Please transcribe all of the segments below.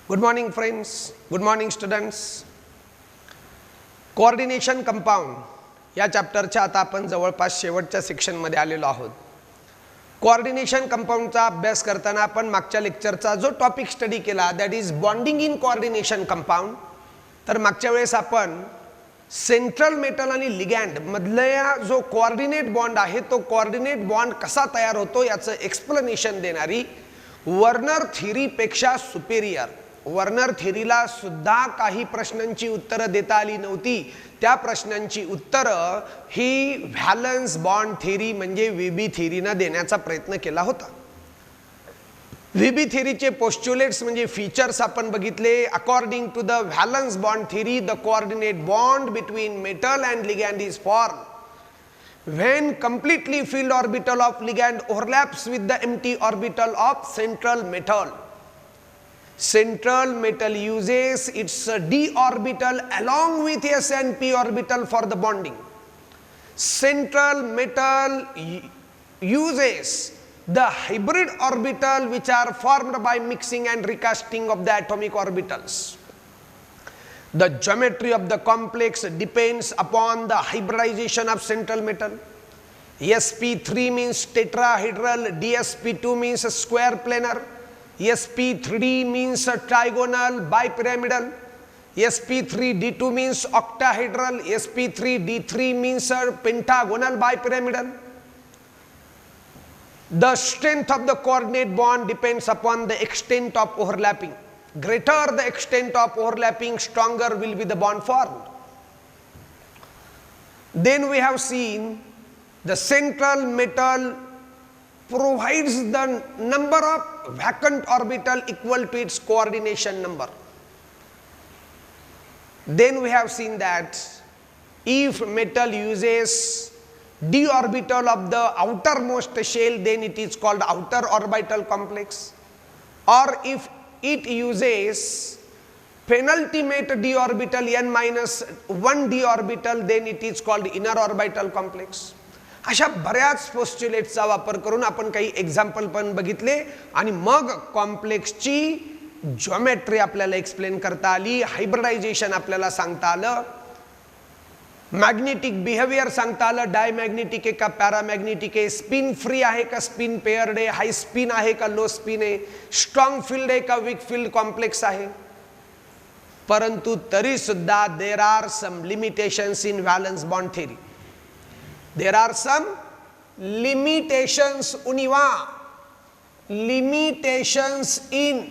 Good morning friends, good morning students. Coordination compound या चॅप्टरच्या आता आपण जवळपास शेवटच्या सेक्शनमध्ये आलेलो आहोत. कोऑर्डिनेशन कंपाउंडचा अभ्यास करताना आपण मागच्या लेक्चरचा जो टॉपिक स्टडी केला that is bonding in coordination compound. तर मागच्या वेळेस आपण सेंट्रल मेटल आणि लिगँड मधला जो कोऑर्डिनेट बॉन्ड आहे तो कोऑर्डिनेट बॉन्ड कसा तयार होतो याचं एक्सप्लेनेशन देणारी वर्नर थेरी पेक्षा सुपेरियर, वर्नर थेरीला सुद्धा काही प्रश्नांची उत्तरं देता आली नव्हती. त्या प्रश्नांची उत्तरं ही व्हॅलन्स बॉन्ड थेरी म्हणजे व्हीबी थेरीनं देण्याचा प्रयत्न केला होता. व्हीबी थेरीचे पोस्ट्युलेट्स म्हणजे फीचर्स आपण बघितले. According to the valence bond theory the coordinate bond between metal and ligand is form when completely filled orbital of ligand overlaps with the empty orbital of central metal. Central metal uses its d orbital along with s and p orbital for the bonding. Central metal uses the hybrid orbital which are formed by mixing and recasting of the atomic orbitals. The geometry of the complex depends upon the hybridization of central metal. sp3 means tetrahedral, dsp2 means square planar, sp3d means trigonal bipyramidal, sp3d2 means octahedral, sp3d3 means pentagonal bipyramidal. The strength of the coordinate bond depends upon the extent of overlapping. Greater the extent of overlapping, stronger will be the bond formed. Then we have seen the central metal provides the number of vacant orbital equal to its coordination number. Then we have seen that if metal uses d orbital of the outermost shell, then it is called outer orbital complex. Or if it uses penultimate d orbital n minus 1 d orbital, then it is called inner orbital complex. अशा बऱ्याच पोस्ट्युलेट्सचा वापर करून आपण काही example पण बघितले आणि मग कॉम्प्लेक्सची जिओमेट्री आपल्याला एक्सप्लेन करता आली, हायब्रिडायझेशन आपल्याला सांगता आलं, मॅग्नेटिक बिहेवियर सांगता आलं, डायमॅग्नेटिक आहे का पॅरामॅग्नेटिक आहे, स्पिन फ्री आहे का स्पिन पेअर्ड आहे, हाय स्पिन आहे का लो स्पिन आहे, स्ट्रॉंग फील्ड आहे का वीक फील्ड कॉम्प्लेक्स आहे. परंतु तरी सुद्धा there are some limitations in valence bond theory. There are some limitations univa, limitations in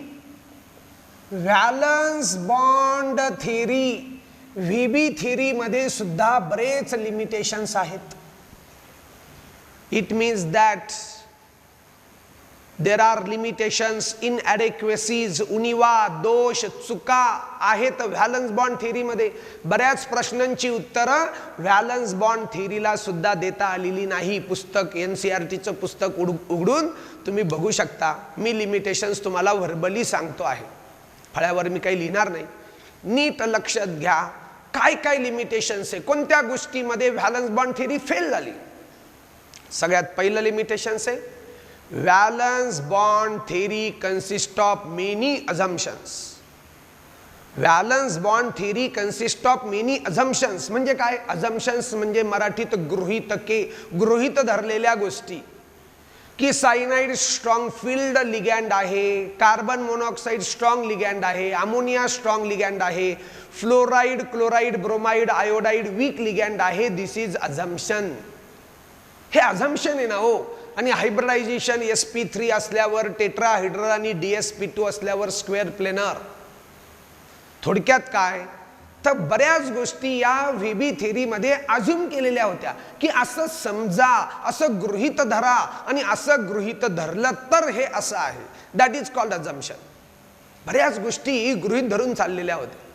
valence bond theory. VB theory मध्ये सुद्धा बरेच limitations आहेत. It means that there are limitations, inadequacies, उणिवा, दोष, चुका आहेत व्हॅलन्स बॉन्ड थेरी मध्ये. बऱ्याच प्रश्नांची उत्तरं व्हॅलन्स बॉन्ड थेरीला सुद्धा देता आलेली नाही. पुस्तक NCERTचं पुस्तक उघडून तुम्ही बघू शकता. मी लिमिटेशन्स तुम्हाला व्हर्बली सांगतो आहे, फळ्यावर मी काही लिहिणार नाही. नीट लक्षात घ्या काय काय लिमिटेशन्स आहे, कोणत्या गोष्टीमध्ये व्हॅलन्स बॉन्ड थेरी फेल झाली. सगळ्यात पहिलं लिमिटेशन्स आहे valence bond theory consists of many assumptions. valence bond theory consists of many assumptions. म्हणजे काय assumptions म्हणजे मराठीत गृहीतके, गृहीत धरलेल्या गोष्टी. की सायनाइड स्ट्रॉंग फील्ड लिगँड आहे, कार्बन मोनॉक्साइड स्ट्रॉंग लिगँड आहे, अमोनिया स्ट्रॉंग लिगँड आहे, fluoride chloride bromide iodide weak ligand आहे. This is assumption. हे अझम्पशन आहे ना हो. आणि हायब्रिडायझेशन sp3 असल्यावर टेट्राहेड्रल आणि dsp2 असल्यावर स्क्वेअर प्लेनर. थोडक्यात काय तर बऱ्याच गोष्टी या व्हीबी थेरीमध्ये अज्युम केलेल्या होत्या की असं समजा, असं गृहीत धरा आणि असं गृहीत धरलं तर हे असं आहे. That is called assumption. बऱ्याच गोष्टी गृहीत धरून चाललेल्या होत्या,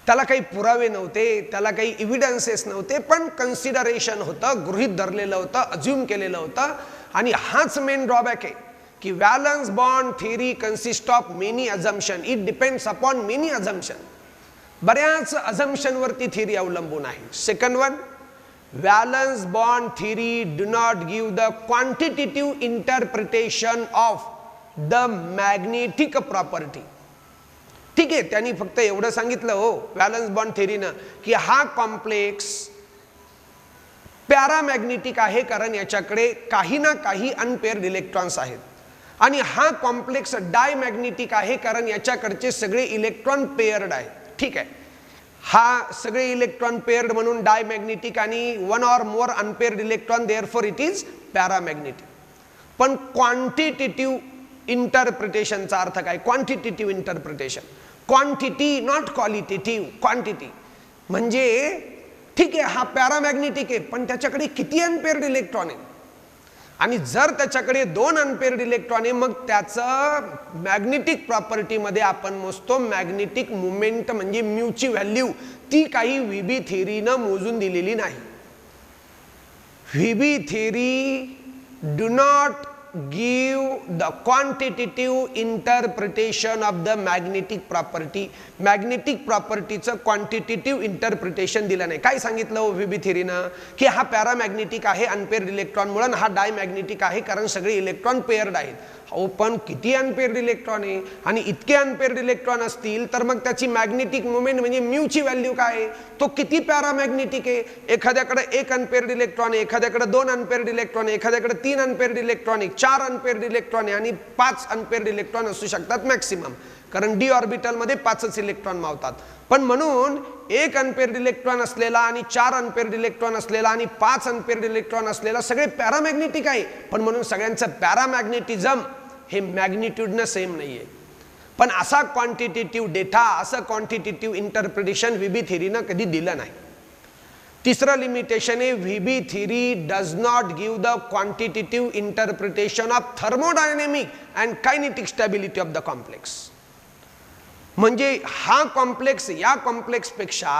त्याला काही पुरावे नव्हते, त्याला काही एव्हिडन्सेस नव्हते, पण कन्सिडरेशन होतं, गृहीत धरलेलं होतं, अज्युम केलेलं होतं. आणि हाच मेन ड्रॉबॅक आहे की valence bond theory consist of many assumption. It depends upon many assumption. बऱ्याच अझम्पशन वरती थेरी अवलंबून आहे. Second one, valence bond theory do not give the quantitative interpretation of the magnetic property. ठीक आहे, त्यांनी फक्त एवढं सांगितलं हो व्हॅलन्स बॉन्ड थेरीनं की हा कॉम्प्लेक्स पॅरामॅग्नेटिक आहे कारण याच्याकडे काही ना काही अनपेअर्ड इलेक्ट्रॉन्स आहेत, आणि हा कॉम्प्लेक्स डायमॅग्नेटिक आहे कारण याच्याकडचे सगळे इलेक्ट्रॉन पेअर्ड आहेत. ठीक आहे, हा सगळे इलेक्ट्रॉन पेअर्ड म्हणून डायमॅग्नेटिक आणि one or more unpaired electron, therefore it is paramagnetic. पण क्वांटिटेटिव्ह इंटरप्रिटेशनचा अर्थ काय? Quantitative interpretation, quantity not qualitative. Quantity म्हणजे ठीक आहे हा पॅरामॅग्नेटिक आहे पण त्याच्याकडे किती अनपेअर्ड इलेक्ट्रॉन आहे, आणि जर त्याच्याकडे 2 अनपेअर्ड इलेक्ट्रॉन आहे मग त्याचं मॅग्नेटिक प्रॉपर्टी मध्ये आपण मोजतो मॅग्नेटिक मुवमेंट म्हणजे म्यूची व्हॅल्यू, ती काही व्हीबी थेरीनं मोजून दिलेली नाही. VB theory do not give the quantitative interpretation of the magnetic property. Magnetic प्रॉपर्टीचं क्वांटिटेटिव्ह इंटरप्रिटेशन दिलं नाही. काय सांगितलं व्हीबी थेरीनं की हा पॅरामॅग्नेटिक आहे अनपेअर्ड इलेक्ट्रॉन मुळे, हा डायमॅग्नेटिक आहे कारण सगळे इलेक्ट्रॉन पेअर्ड आहेत. हो पण किती अनपेअर्ड इलेक्ट्रॉन आहे, आणि इतके अनपेअर्ड इलेक्ट्रॉन असतील तर मग त्याची मॅग्नेटिक मुवमेंट म्हणजे म्यूची व्हॅल्यू काय आहे, तो किती पॅरामॅग्नेटिक आहे. एखाद्याकडे 1 अनपेअर्ड इलेक्ट्रॉन आहे, एखाद्याकडे 2 अनपेअर्ड इलेक्ट्रॉन आहे, एखाद्याकडे 3 अनपेअर्ड इलेक्ट्रॉन आहे, 4 अनपेअर्ड इलेक्ट्रॉन आहे आणि 5 अनपेअर्ड इलेक्ट्रॉन असू शकतात मॅक्सिमम, कारण डी ऑर्बिटल मध्ये 5च इलेक्ट्रॉन मावतात. पण म्हणून 1 अनपेअर्ड इलेक्ट्रॉन असलेला आणि 4 अनपेअर्ड इलेक्ट्रॉन असलेला आणि 5 अनपेअर्ड इलेक्ट्रॉन असलेला सगळे पॅरामॅग्नेटिक आहे, पण म्हणून सगळ्यांचं पॅरामॅग्नेटिझम हे मॅग्निट्यूडनं सेम नाहीये. पण असा क्वांटिटेटिव्ह डेटा, असं क्वांटिटेटिव्ह इंटरप्रिटेशन व्हीबी थेरीनं कधी दिलं नाही. तिसरं लिमिटेशन आहे VB theory does not give the quantitative interpretation of thermodynamic and kinetic stability of the complex. म्हणजे हा कॉम्प्लेक्स या कॉम्प्लेक्स पेक्षा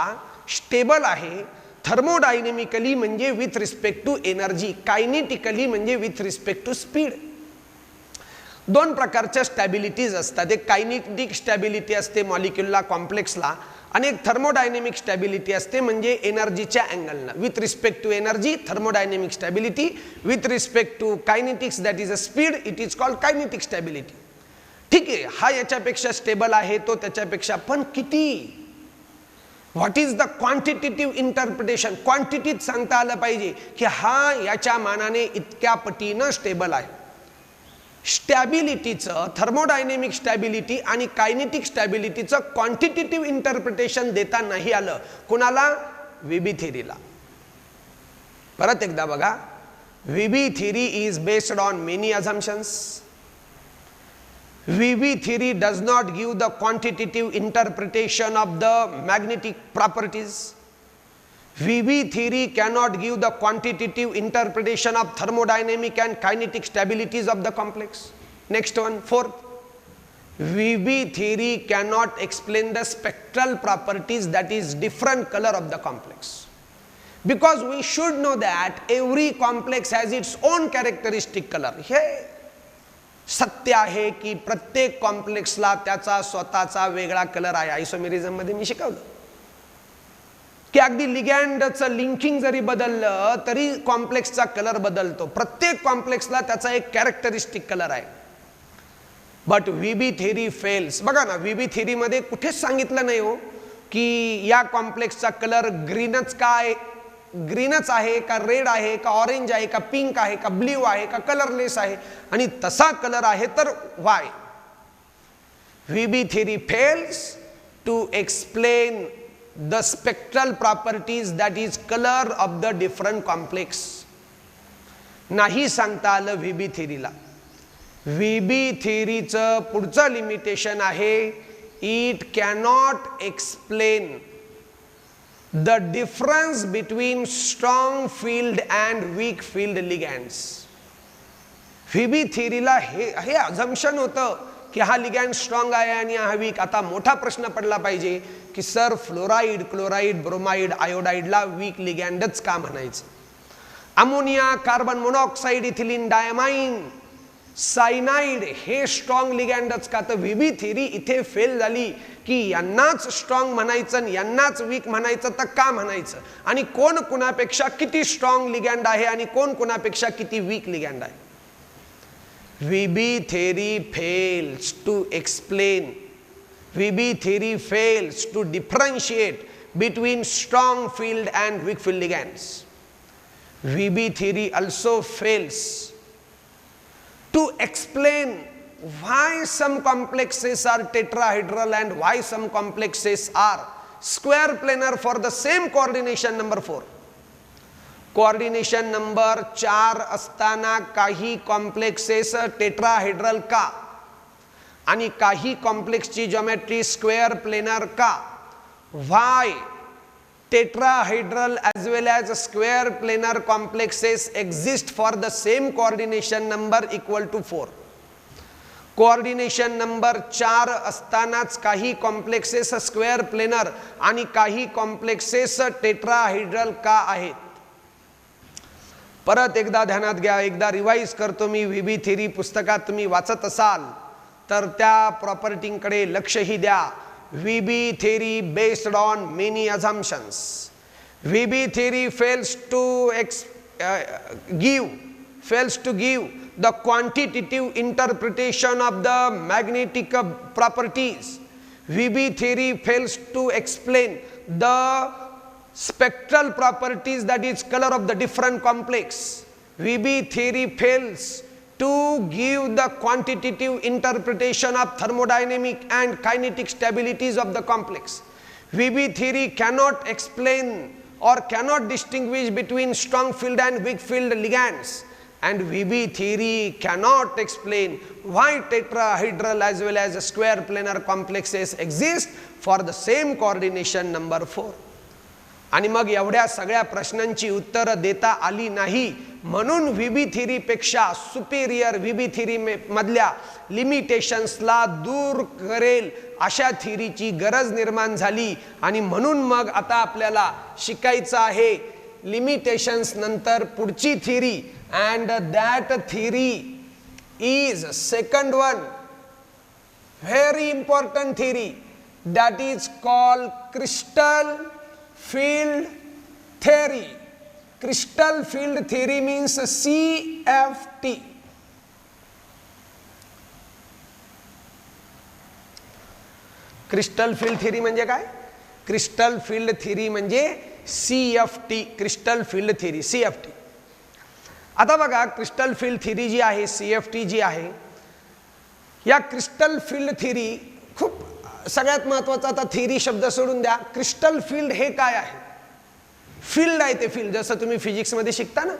स्टेबल आहे थर्मोडायनेमिकली म्हणजे विथ रिस्पेक्ट टू एनर्जी, कायनेटिकली म्हणजे विथ रिस्पेक्ट टू स्पीड. 2 प्रकारच्या स्टॅबिलिटीज असतात. एक कायनेटिक स्टॅबिलिटी असते मॉलिक्युलला कॉम्प्लेक्सला, आणि एक थर्मोडायनेमिक स्टॅबिलिटी असते म्हणजे एनर्जीच्या अँगलनं. With respect to energy thermodynamic stability, with respect to kinetics that is a speed it is called kinetic stability. ठीक आहे, हा याच्यापेक्षा स्टेबल आहे, तो त्याच्यापेक्षा, पण किती? What is the quantitative interpretation? क्वांटिटीत सांगता आलं पाहिजे की हा याच्या मानाने इतक्या पटीनं स्टेबल आहे. स्टॅबिलिटीचं, थर्मोडायनेमिक स्टॅबिलिटी आणि कायनेटिक स्टॅबिलिटीचं क्वांटिटेटिव्ह इंटरप्रिटेशन देता नाही आलं. कुणाला? व्हीबी थेरीला. परत एकदा बघा, VB theory is based on many assumptions. VB theory does not give the quantitative interpretation of the magnetic properties. VB theory cannot give the quantitative interpretation of thermodynamic and kinetic stabilities of the complex. Next one, 4th. VB theory cannot explain the spectral properties, that is different color of the complex. Because we should know that every complex has its own characteristic color. हे सत्य आहे की प्रत्येक कॉम्प्लेक्सला त्याचा स्वतःचा वेगळा colour आहे. Isomerism मध्ये मी शिकवलं की अगदी लिगँडचं लिंकिंग जरी बदललं तरी कॉम्प्लेक्सचा कलर बदलतो. प्रत्येक कॉम्प्लेक्सला त्याचा एक कॅरेक्टरिस्टिक कलर आहे. But VB theory fails. बघा ना, व्हीबी थेरी मध्ये कुठेच सांगितलं नाही हो की या कॉम्प्लेक्सचा कलर ग्रीनच काय, ग्रीनच आहे का, रेड आहे का, ऑरेंज आहे का, पिंक आहे का, ब्ल्यू आहे का, कलरलेस आहे, आणि तसा कलर आहे तर why. VB theory fails to explain the spectral properties, that is color of the different complex. नाही सांगता आलं व्हीबी थेरीला. व्हीबी थेरीचं पुढचं लिमिटेशन आहे it cannot explain the difference between strong field and weak field ligands. VB थेरीला हे assumption होतं की हा लिगँड स्ट्रॉंग आहे आणि हा वीक. आता मोठा प्रश्न पडला पाहिजे की सर फ्लोराईड, क्लोराईड, ब्रोमाइड, आयोडाईडला वीक लिगँडच का म्हणायचं? Ammonia, carbon monoxide, ethylene diamine, cyanide हे स्ट्रॉंग लिगँडच का? तर व्हीबी थेरी इथे फेल झाली की यांनाच स्ट्रॉंग म्हणायचं आणि यांनाच वीक म्हणायचं, तर का म्हणायचं? आणि कोण कुणापेक्षा किती स्ट्रॉंग लिगँड आहे आणि कोण कुणापेक्षा किती वीक लिगँड आहे? VB theory fails to explain VB theory fails to differentiate between strong field and weak field ligands. VB theory also fails to explain why some complexes are tetrahedral and why some complexes are square planar for the same coordination number 4. Coordination number 4 असताना काही complexes tetrahedral का आणि काही कॉम्प्लेक्सची geometry square planar का? व्हाय tetrahedral as well as square planar complexes exist for the same coordination number equal to 4. Coordination number 4 असतानाच काही complexes square planar आणि काही कॉम्प्लेक्सेस टेट्राहेड्रल का आहेत? परत एकदा ध्यानात घ्या, एकदा रिवाइज करतो मी. व्हीबी थेरी पुस्तकात तुम्ही वाचत असाल तर त्या प्रॉपर्टींकडे लक्षही द्या. VB theory based on many assumptions. VB theory fails to give the quantitative interpretation of the magnetic properties. VB theory fails to explain the spectral properties, that is color of the different complex. VB theory fails to give the quantitative interpretation of thermodynamic and kinetic stabilities of the complex. VB theory cannot explain or cannot distinguish between strong field and weak field ligands, and VB theory cannot explain why tetrahedral as well as square planar complexes exist for the same coordination number 4. आणि मग एवढ्या सगळ्या प्रश्नांची उत्तर देता आली नाही म्हणून व्हीबी थेरी पेक्षा सुपेरियर व्हीबी थेरी मधल्या लिमिटेशन्सला दूर करेल अशा थेरीची गरज निर्माण झाली. आणि म्हणून मग आता आपल्याला शिकायचं आहे लिमिटेशन्स नंतर पुढची theory, and that theory is second one very important theory, that is called crystal field theory. Crystal field theory means CFT. Crystal field theory म्हणजे काय? क्रिस्टल फील्ड थेरी म्हणजे CFT, crystal field theory, CFT. आता बघा, crystal field theory जी आहे, CFT जी आहे, या crystal field theory खूप सगळ्यात महत्त्वाचा. आता थेरी शब्द सोडून द्या, क्रिस्टल फील्ड हे काय आहे? फील्ड आहे ते फील्ड. जसं तुम्ही फिजिक्स मध्ये शिकता ना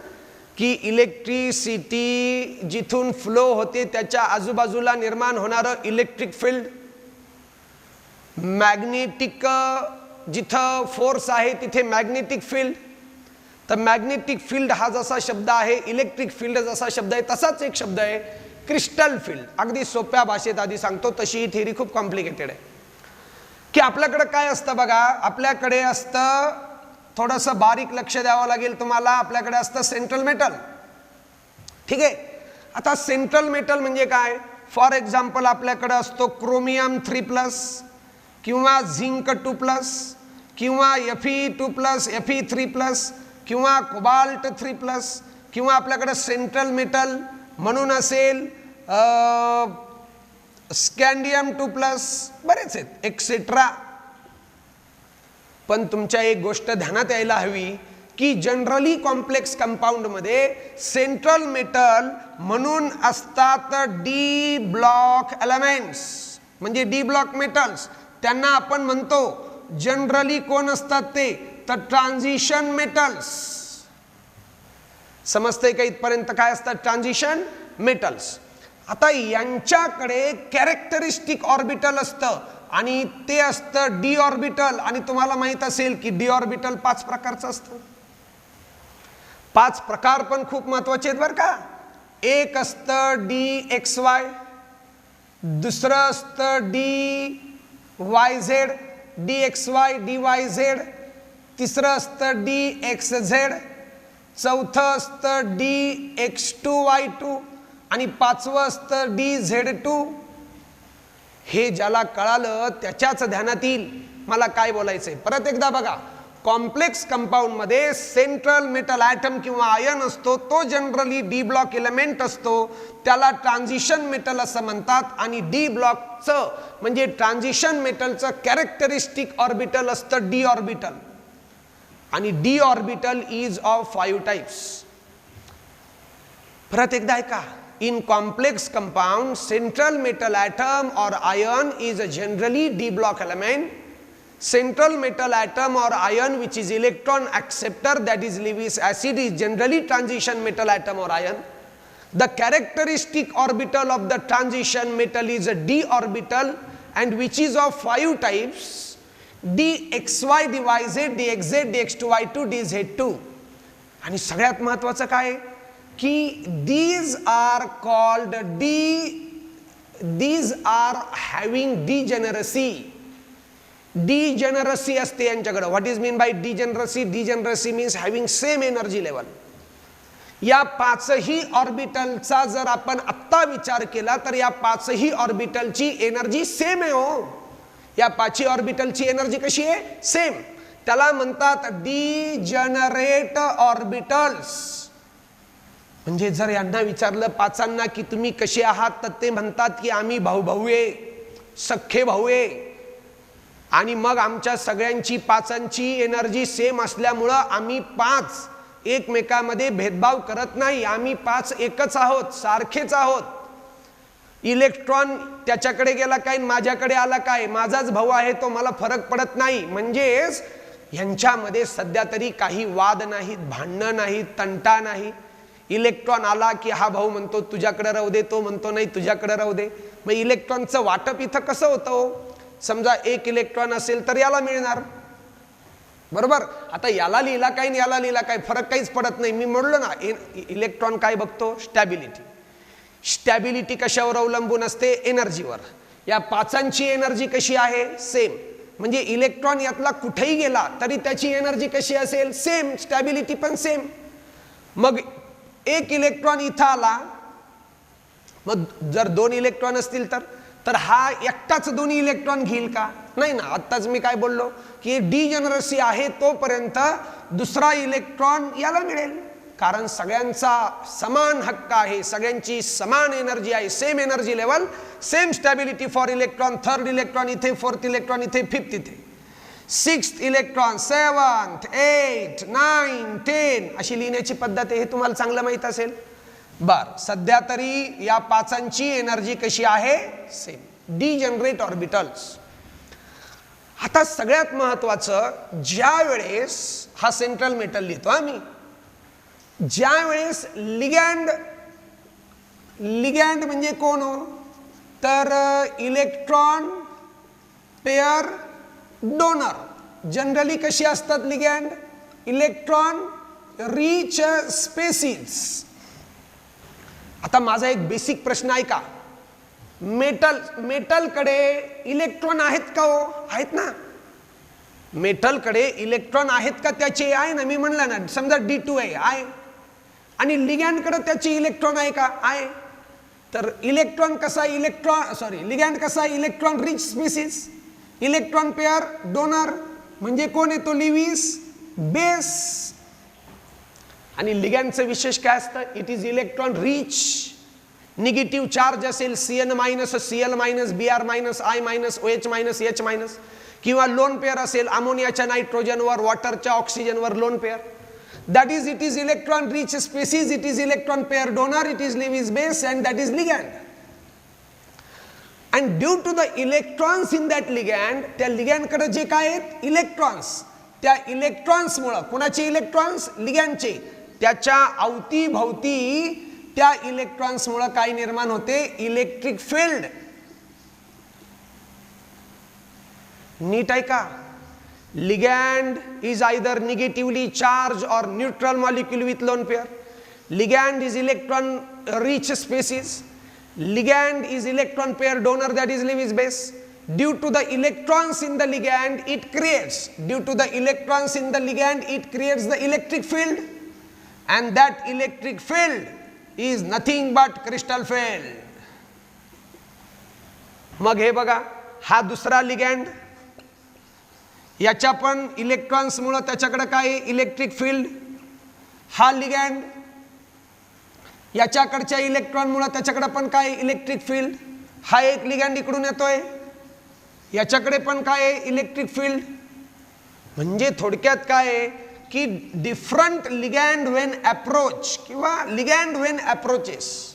की इलेक्ट्रिसिटी जिथून फ्लो होते त्याच्या आजूबाजूला निर्माण होणारं इलेक्ट्रिक फील्ड, मॅग्नेटिक जिथं फोर्स आहे तिथे मॅग्नेटिक फील्ड. तर मॅग्नेटिक फील्ड हा जसा शब्द आहे, इलेक्ट्रिक फील्ड जसा शब्द आहे, तसाच एक शब्द आहे क्रिस्टल फील्ड. अगदी सोप्या भाषेत आधी सांगतो, तशी ही थेरी खूप कॉम्प्लिकेटेड आहे. की आपल्याकडे काय असतं बघा, आपल्याकडे असतं, थोडंसं बारीक लक्ष द्यावं लागेल तुम्हाला, आपल्याकडे असतं सेंट्रल मेटल. ठीक आहे. आता सेंट्रल मेटल म्हणजे काय? फॉर एक्झाम्पल आपल्याकडे असतो क्रोमियम 3+ किंवा झिंक 2+ किंवा Fe2+, Fe3+ किंवा कोबाल्ट 3+ किंवा आपल्याकडे सेंट्रल मेटल म्हणून असेल स्कँडियम 2+, बरेच आहेत एक्सेट्रा. पण तुमच्या एक गोष्ट ध्यानात यायला हवी की जनरली कॉम्प्लेक्स कंपाऊंड मध्ये सेंट्रल मेटल म्हणून असतात डी ब्लॉक एलिमेंट्स, म्हणजे डी ब्लॉक मेटल्स. त्यांना आपण म्हणतो जनरली कोण असतात ते? तर ट्रान्झिशन मेटल्स. समजतंय का इथपर्यंत काय असतात ट्रान्झिशन मेटल्स? आता यांच्याकडे कॅरेक्टरिस्टिक ऑर्बिटल असतं आणि ते असतं डी ऑर्बिटल. आणि तुम्हाला माहित असेल की डी ऑर्बिटल 5 प्रकारचं असतं. 5 प्रकार पण खूप महत्वाचे आहेत बरं का. एक असतं DXY, दुसरं असतं DYZ, DXY DYZ, तिसरं असतं DXZ, चौथं असतं DX2Y2 आणि 5वं असतं DZ2. हे ज्याला कळालं त्याच्याच ध्यानात येईल मला काय बोलायचंय. परत एकदा बघा, कॉम्प्लेक्स कंपाऊंड मध्ये सेंट्रल मेटल ॲटम किंवा आयन असतो, तो जनरली डी ब्लॉक एलिमेंट असतो, त्याला ट्रान्झिशन मेटल असं म्हणतात. आणि डी ब्लॉकचं म्हणजे ट्रान्झिशन मेटलचं कॅरेक्टरिस्टिक ऑर्बिटल असतं डी ऑर्बिटल. आणि D orbital is of 5 types. परत एकदा ऐका. In complex compound, central metal atom or ion is a generally d block element. Central metal atom or ion which is electron acceptor, that is Lewis acid, is generally transition metal atom or ion. The characteristic orbital of the transition metal is a d orbital and which is of 5 types: dxy, dyz, dxz, dx2y2, dz2. आणि सगळ्यात महत्त्वाचं काय की these are having degeneracy. Degeneracy असते यांच्याकडे. What is mean by degeneracy? Degeneracy means having same energy level. या पाचही ऑर्बिटलचा जर आपण आत्ता विचार केला तर या पाचही ऑर्बिटलची एनर्जी सेम आहे हो. या पाचही ऑर्बिटलची एनर्जी कशी आहे? सेम. त्याला म्हणतात डिजनरेट ऑर्बिटल्स. म्हणजे जर यांना विचारलं पाचांना की तुम्ही कसे आहात, तर ते म्हणतात की आम्ही भाऊ आहे, सख्खे भाऊ आहे. आणि मग आमच्या सगळ्यांची पाचांची एनर्जी सेम असल्यामुळं आम्ही पाच एकमेकांमध्ये भेदभाव करत नाही. आम्ही पाच एकच आहोत, सारखेच आहोत. इलेक्ट्रॉन त्याच्याकडे गेला काय, माझ्याकडे आला काय, माझाच भाऊ आहे तो, मला फरक पडत नाही. म्हणजेच यांच्यामध्ये सध्या तरी काही वाद नाहीत, भांडणं नाहीत, तंटा नाही. इलेक्ट्रॉन आला की हा भाऊ म्हणतो तुझ्याकडे राहू दे, तो म्हणतो नाही तुझ्याकडे राहू दे. मग इलेक्ट्रॉनचं वाटप इथं कसं होतं हो? समजा एक इलेक्ट्रॉन असेल तर याला मिळणार, बरोबर. आता याला लिहिला काय आणि याला लिहिला काय, फरक काहीच पडत नाही. मी म्हणलो ना, इलेक्ट्रॉन काय बघतो? स्टॅबिलिटी. स्टॅबिलिटी कशावर अवलंबून असते? एनर्जीवर. या पाचांची एनर्जी कशी आहे? सेम. म्हणजे इलेक्ट्रॉन यातला कुठेही गेला तरी त्याची एनर्जी कशी असेल? सेम. स्टॅबिलिटी पण सेम. मग एक इलेक्ट्रॉन इथं आला, मग जर दोन इलेक्ट्रॉन असतील तर हा एकटाच दोन्ही इलेक्ट्रॉन घेईल का? नाही ना. आत्ताच मी काय बोललो की डिजनरसी आहे तोपर्यंत दुसरा इलेक्ट्रॉन याला मिळेल, कारण सगळ्यांचा समान हक्क आहे, सगळ्यांची समान एनर्जी आहे, same energy level, same stability for electron. Third electron इथे, फोर्थ इलेक्ट्रॉन इथे, फिफ्थ इथे, सिक्स्थ इलेक्ट्रॉन, सेवन्थ, 8, 9, 10 अशी लिहिण्याची पद्धत आहे. हे तुम्हाला चांगलं माहित असेल. बर, सध्या तरी या पाचांची एनर्जी कशी आहे? सेम. Degenerate orbitals. आता सगळ्यात महत्वाचं, ज्या वेळेस हा सेंट्रल मेटल लिहितो आम्ही, ज्या वेळेस लिगॅंड म्हणजे कोण हो? तर इलेक्ट्रॉन पेअर डोनर. जनरली कशी असतात लिगॅंड? Electron rich spaces. आता माझा एक बेसिक प्रश्न आहे का, मेटलकडे इलेक्ट्रॉन आहेत का हो? आहेत ना. मेटलकडे इलेक्ट्रॉन आहेत का? त्याचे आहे ना. मी म्हणलं ना, समजा D2 आहे. आणि लिगॅंडकडे त्याचे इलेक्ट्रॉन आहे का? आहे. तर इलेक्ट्रॉन कसा? लिगॅंड कसा? Electron rich species. Electron pair donor म्हणजे कोण येतो? Lewis base. आणि लिगॅंडचं विशेष काय असतं? It is electron rich. Negative charge असेल Cn minus, Cl minus, Br minus, I minus, OH minus, H minus, किंवा लोन पेअर असेल अमोनियाच्या नायट्रोजनवर, वॉटरच्या ऑक्सिजनवर lone pair. That is it is electron rich species. It is electron pair donor. It is Lewis base and that is ligand. And due to the electrons in that ligand, त्या लिगॅंडकडे जे काय आहेत इलेक्ट्रॉन्स, त्या इलेक्ट्रॉन्समुळे, कुणाचे electrons? लिगॅंडचे. त्याच्या अवतीभवती त्या इलेक्ट्रॉन्समुळे काय निर्माण होते? Electric field. नीट आहे का? Ligand is either negatively charge or neutral molecule with lone pair. Ligand is electron rich species. Ligand is electron pair donor, that is Lewis base. Due to the electrons in the ligand, it creates the electric field, and that electric field is nothing but crystal field. मग हे बघा, हा दुसरा ligand, याच्या पण इलेक्ट्रॉन्समुळे त्याच्याकडे काय electric field, हा लिगँड. याच्याकडच्या इलेक्ट्रॉनमुळे त्याच्याकडे पण काय इलेक्ट्रिक फील्ड, हा एक लिगँड इकडून येतोय, याच्याकडे पण काय इलेक्ट्रिक फील्ड. म्हणजे थोडक्यात काय की डिफरंट लिगँड व्हेन अप्रोच किंवा ligand when approaches,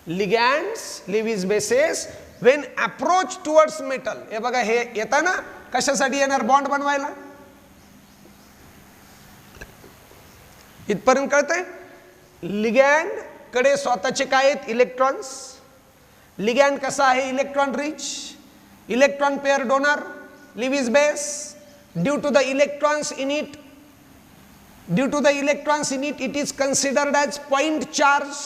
ligands Lewis bases when approach towards metal. हे बघा हे येतं ना, कशासाठी येणार, बॉन्ड बनवायला. इथपर्यंत कळतंय. लिगँड कडे स्वतःचे काय आहेत इलेक्ट्रॉन्स. लिगँड कसा आहे electron rich, electron pair donor, Lewis base. Due to the electrons in it, it is considered as point charge.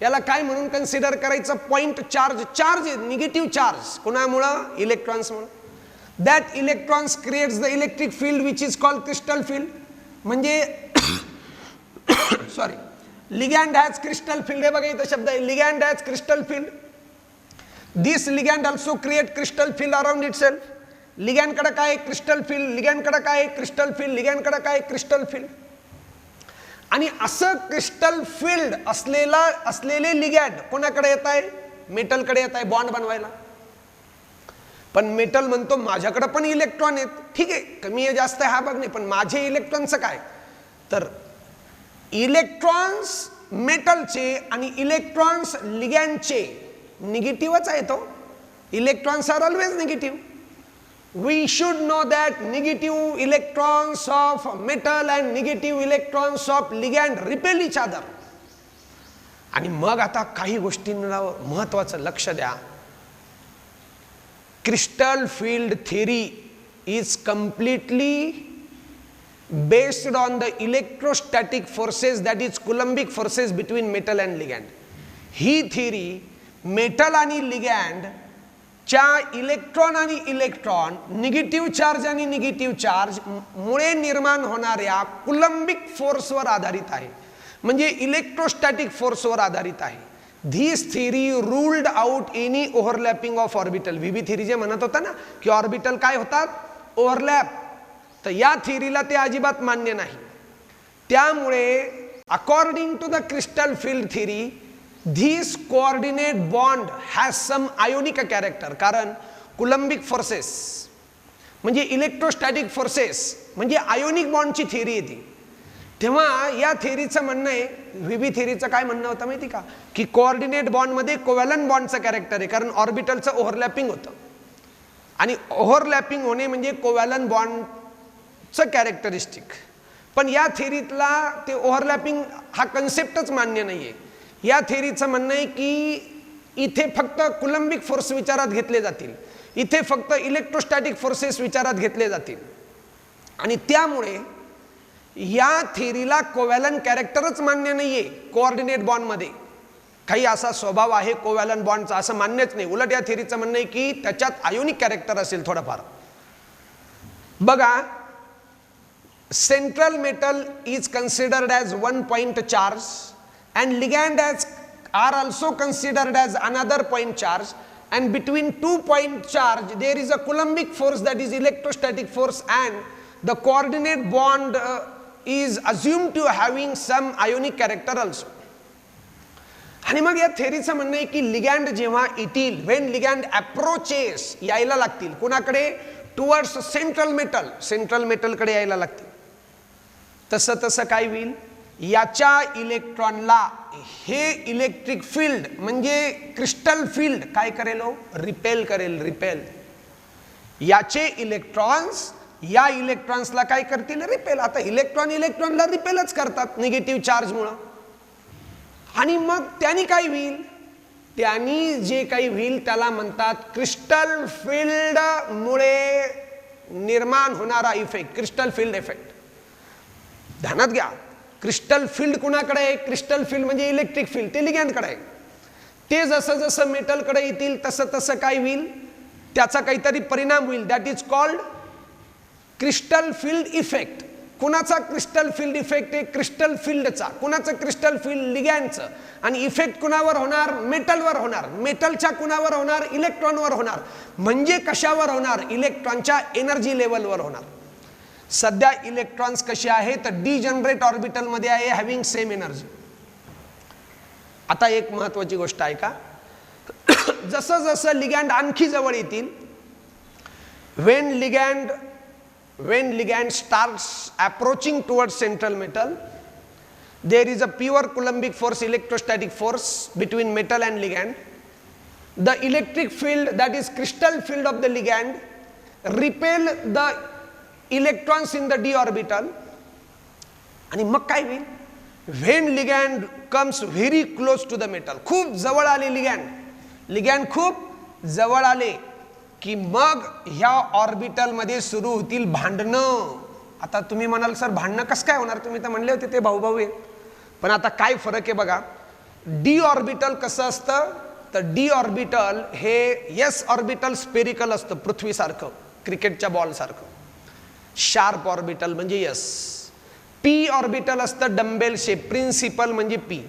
याला काय म्हणून कन्सिडर करायचं, point charge. Charge negative charge कुणामुळं, इलेक्ट्रॉन्समुळं. That electrons creates the electric field which is called crystal field. म्हणजे sorry, ligand has crystal field. हे बघा इथं शब्द आहे, ligand has crystal field. This ligand also create crystal field around it self. Ligand कडे काय क्रिस्टल फील्ड, लिगँड कडे काय क्रिस्टल फील्ड, लिगँड कडे काय क्रिस्टल फील्ड. आणि असं क्रिस्टल फील्ड असलेले लिगँड कोणाकडे येत आहे, मेटलकडे येत आहे बॉन्ड बनवायला. पण मेटल म्हणतो माझ्याकडे पण इलेक्ट्रॉन आहेत, ठीक आहे कमी आहे जास्त आहे हा बघ नाही, पण माझे इलेक्ट्रॉनचं काय. तर इलेक्ट्रॉन्स मेटलचे आणि इलेक्ट्रॉन्स लिगँडचे निगेटिव्हच आहे. तो electrons are always negative. We should know that negative electrons of metal and negative electrons of ligand repel each other. आणि मग आता काही गोष्टींना महत्त्वाचं लक्ष द्या. Crystal field theory is completely based on the electrostatic forces, that is coulombic forces between metal and ligand. ही theory metal आणि लिगँड च्या इलेक्ट्रॉन आणि इलेक्ट्रॉन, निगेटिव्ह चार्ज आणि निगेटिव्ह चार्ज मुळे निर्माण होणाऱ्या कुलंबिक फोर्सवर आधारित आहे. म्हणजे इलेक्ट्रोस्टॅटिक फोर्सवर आधारित आहे. This theory ruled out any overlapping of orbital. VB theory जे म्हणत होता ना की ऑर्बिटल काय होतात, ओव्हरलॅप, तर या थिअरीला ते अजिबात मान्य नाही. त्यामुळे according to the crystal field theory this coordinate bond has some ionic character. कारण कुलंबिक फोर्सेस म्हणजे इलेक्ट्रोस्टॅटिक फोर्सेस म्हणजे आयोनिक बॉन्डची थिअरी येते. तेव्हा या थिअरीचं म्हणणं आहे, व्हीबी थिअरीचं काय म्हणणं होतं माहिती का, की कोऑर्डिनेट बॉन्डमध्ये कोव्हॅलंट बॉन्डचं कॅरेक्टर आहे. कारण ऑर्बिटलचं ओव्हरलॅपिंग होतं आणि ओव्हरलॅपिंग होणे म्हणजे कोव्हॅलंट बॉन्डचं कॅरेक्टरिस्टिक. पण या थिअरीतला ते ओव्हरलॅपिंग हा कन्सेप्टच मान्य नाही आहे. या थिअरीचं म्हणणं आहे की इथे फक्त कुलंबिक फोर्स विचारात घेतले जातील, इथे फक्त इलेक्ट्रोस्टॅटिक फोर्सेस विचारात घेतले जातील. आणि त्यामुळे या थिअरीला कोव्हॅलंट कॅरेक्टरच मान्य नाहीये. कोऑर्डिनेट बॉन्डमध्ये काही असा स्वभाव आहे कोव्हॅलंट बॉन्डचा असं मान्यच नाही. उलट या थिअरीचं म्हणणं आहे की त्याच्यात आयोनिक कॅरेक्टर असेल थोडंफार. बघा, central metal is considered as one point charge and ligand are also considered as another point charge, and between 2 point charge there is a coulombic force, that is electrostatic force, and the coordinate bond is assumed to having some ionic character also. आणि मग या थिअरीचं म्हणणं आहे की ligand जेव्हा येतील, when ligand approaches यायला लागतील कुणाकडे, टुवर्ड्स सेंट्रल मेटल, सेंट्रल मेटलकडे यायला लागतील, तसं तसं काय होईल, याच्या इलेक्ट्रॉनला हे इलेक्ट्रिक फील्ड म्हणजे क्रिस्टल फील्ड काय करेल, रिपेल करेल. रिपेल, याचे इलेक्ट्रॉन्स या इलेक्ट्रॉन्सला काय करतील, रिपेल. आता इलेक्ट्रॉनला रिपेलच करतात निगेटिव्ह चार्जमुळं. आणि मग त्यांनी काय होईल, त्यांनी जे काही होईल त्याला म्हणतात क्रिस्टल फील्ड मुळे निर्माण होणारा इफेक्ट, क्रिस्टल फील्ड इफेक्ट. ध्यानात घ्या, क्रिस्टल फील्ड कुणाकडे आहे, क्रिस्टल फील्ड म्हणजे इलेक्ट्रिक फील्ड ते लिगँडकडे आहे. ते जसं जसं मेटलकडे येतील तसं तसं काय होईल, त्याचा काहीतरी परिणाम होईल. That is called crystal field effect. कुणाचा क्रिस्टल फील्ड इफेक्ट आहे? क्रिस्टल फील्डचा. कुणाचं क्रिस्टल फील्ड? लिगँडचं. आणि इफेक्ट कुणावर होणार? मेटलवर होणार. मेटलच्या कुणावर होणार? इलेक्ट्रॉनवर होणार. म्हणजे कशावर होणार? इलेक्ट्रॉनच्या एनर्जी लेवलवर होणार. सध्या इलेक्ट्रॉन्स कसे आहे तर डिजनरेट ऑर्बिटल मध्ये आहे, हॅव्हिंग सेम एनर्जी. आता एक महत्वाची गोष्ट आहे का, जसं जसं लिगँड आणखी जवळ येतील, when ligand starts approaching towards central metal, there is a pure coulombic force, electrostatic force between metal and ligand. The electric field, that is crystal field of the ligand, repel the electrons in the d orbital. आणि मग काय होईल? when ligand comes very close to the metal, खूप जवळ आले ligand खूप जवळ आले की मग ह्या ऑर्बिटल मध्ये सुरू होतील भांडणं. आता तुम्ही म्हणाल सर भांडणं कसं काय होणार? तुम्ही तर म्हणले होते ते भाऊ भाऊ आहे. पण आता काय फरक आहे बघा. डी ऑर्बिटल कसं असतं तर डी ऑर्बिटल हे एस ऑर्बिटल स्पेरिकल असतं, पृथ्वीसारखं, क्रिकेटच्या बॉल सारखं. शार्प ऑर्बिटल म्हणजे एस. पी ऑर्बिटल असतं डंबेल शेप, प्रिन्सिपल म्हणजे पी.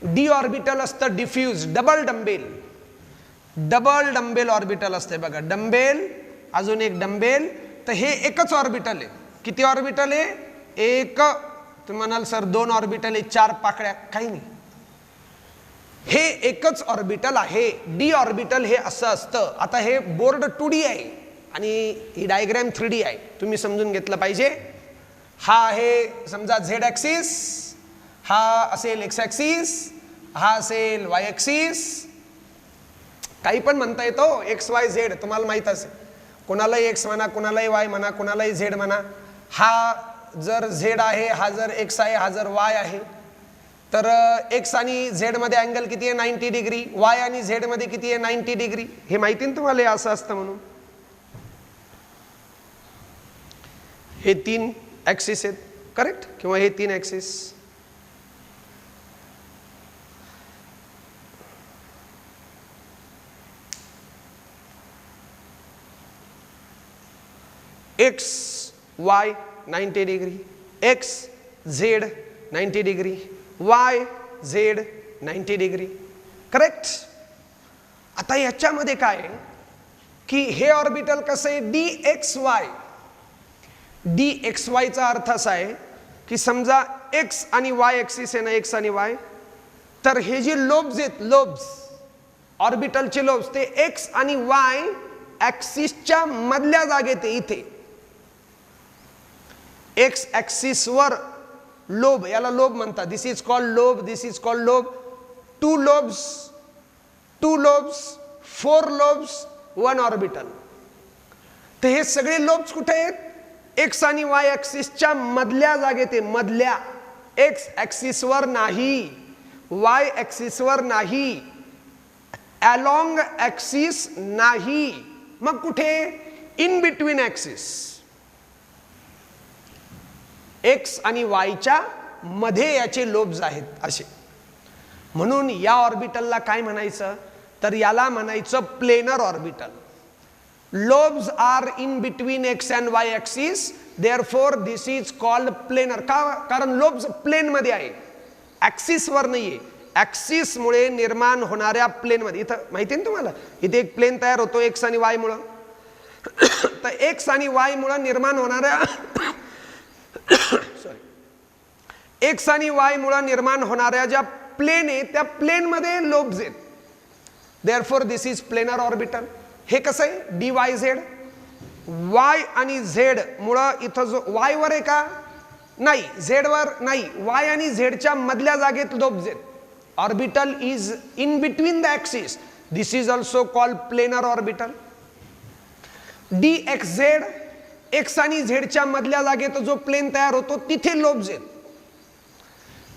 डी ऑर्बिटल असतं डिफ्यूज, डबल डंबेल ऑर्बिटल असते बघा. डंबेल अजून एक डंबेल. तर हे एकच ऑर्बिटल आहे. किती ऑर्बिटल आहे? एक. तुम्ही म्हणाल सर 2 ऑर्बिटल आहे, 4 पाकड्या. काही नाही, हे एकच ऑर्बिटल आहे. डी ऑर्बिटल हे असं असतं. आता हे बोर्ड 2D आहे आणि ही डायग्राम 3D आहे, तुम्ही समजून घेतलं पाहिजे. हा आहे समजा झेड ॲक्सिस, हा असेल एक्स ॲक्सिस, हा असेल वाय ॲक्सिस. काही पण म्हणता येतो, एक्स वाय झेड तुम्हाला माहित असेल. कोणालाही एक्स म्हणा, कोणालाही वाय म्हणा, कोणालाही झेड म्हणा. हा जर झेड आहे, हा जर एक्स आहे, हा जर वाय आहे, तर एक्स आणि झेड मध्ये अँगल किती आहे? 90 डिग्री. वाय आणि झेड मध्ये किती आहे? 90 डिग्री. हे माहिती ना तुम्हाला असं असतं म्हणून. हे 3 ॲक्सिस आहेत, करेक्ट? किंवा हे 3 axis. X Y 90 degree, X Z 90 degree, Y Z 90 degree, correct? आता याच्यामध्ये काय की हे ऑर्बिटल कसं आहे? D x Y. D X वायचा अर्थ असा आहे की समजा एक्स आणि वाय ॲक्सिस आहे ना, एक्स आणि वाय, तर हे जे लोब्स आहेत, लोब्स ऑर्बिटलचे लोब्स, ते एक्स आणि वाय ॲक्सिसच्या मधल्या जागेत आहे. इथे एक्स ॲक्सिस वर लोब, याला लोब म्हणतात. This is called lobe, this is called lobe. 2 lobes, 4 lobes, 1 orbital. तर हे सगळे लोब्स कुठे आहेत? एक्स आणि वाय ॲक्सिसच्या मधल्या जागेत आहे. मधल्या. एक्स ॲक्सिस वर नाही, वाय ॲक्सिस वर नाही, अलॉंग ॲक्सिस नाही. मग कुठे? In between axis. एक्स आणि वायच्या मध्ये याचे लोब्स आहेत असे. म्हणून या ऑर्बिटलला काय म्हणायचं तर याला म्हणायचं planar orbital. Lobes are in between x and Y axis, therefore this is called planar. का? कारण लोब्स प्लेन मध्ये आहे, ॲक्सिस वर नाहीये. ॲक्सिस मुळे निर्माण होणाऱ्या प्लेन मध्ये, इथं माहिती आहे ना तुम्हाला, इथे एक प्लेन तयार होतो एक्स आणि वाय मुळे. तर एक्स आणि वाय मुळे निर्माण होणाऱ्या एक्स आणि वाय मुळे निर्माण होणाऱ्या ज्या प्लेन आहे त्या प्लेन मध्ये लोब्स आहेत. Therefore this is planar orbital. हे कसं आहे? D y Z. वाय आणि झेड मुळे इथं जो वाय वर आहे का? नाही. झेड वर नाही. वाय आणि झेडच्या मधल्या जागेत लोब्स आहेत. Orbital is in between the axis. This is also called planar orbital. D x Z, x आणि झेडच्या मधल्या जागेत जो प्लेन तयार होतो तिथे लोब्स आहेत.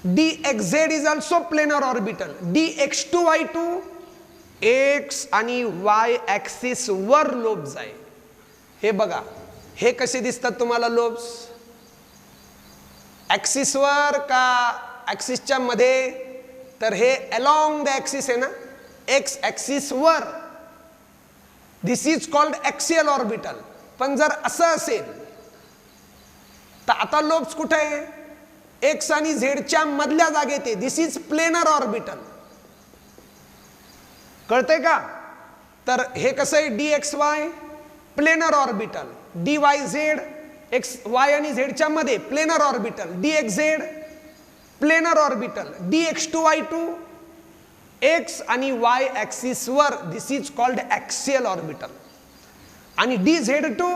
D x z is also planar orbital. D x two y two, x आणि y axis वर लोब्स आहे. हे बघा, हे कसे दिसतात तुम्हाला लोब्स? ॲक्सिस वर का ॲक्सिसच्या मध्ये? तर हे अलॉंग द ॲक्सिस आहे ना, एक्स ॲक्सिस वर. This is called axial orbital. पण जर असं असेल तर आता लोब्स कुठे आहे? एक्स आणि झेडच्या मधल्या जागेत आहे. This is planar orbital. कळतंय का? तर हे कसं आहे? D x y planar orbital, d y z x y आणि झेडच्या मध्ये planar orbital, d x z planar orbital, d x two y two x आणि वाय ऍक्सिस वर, this is called axial orbital. आणि डी झेड टू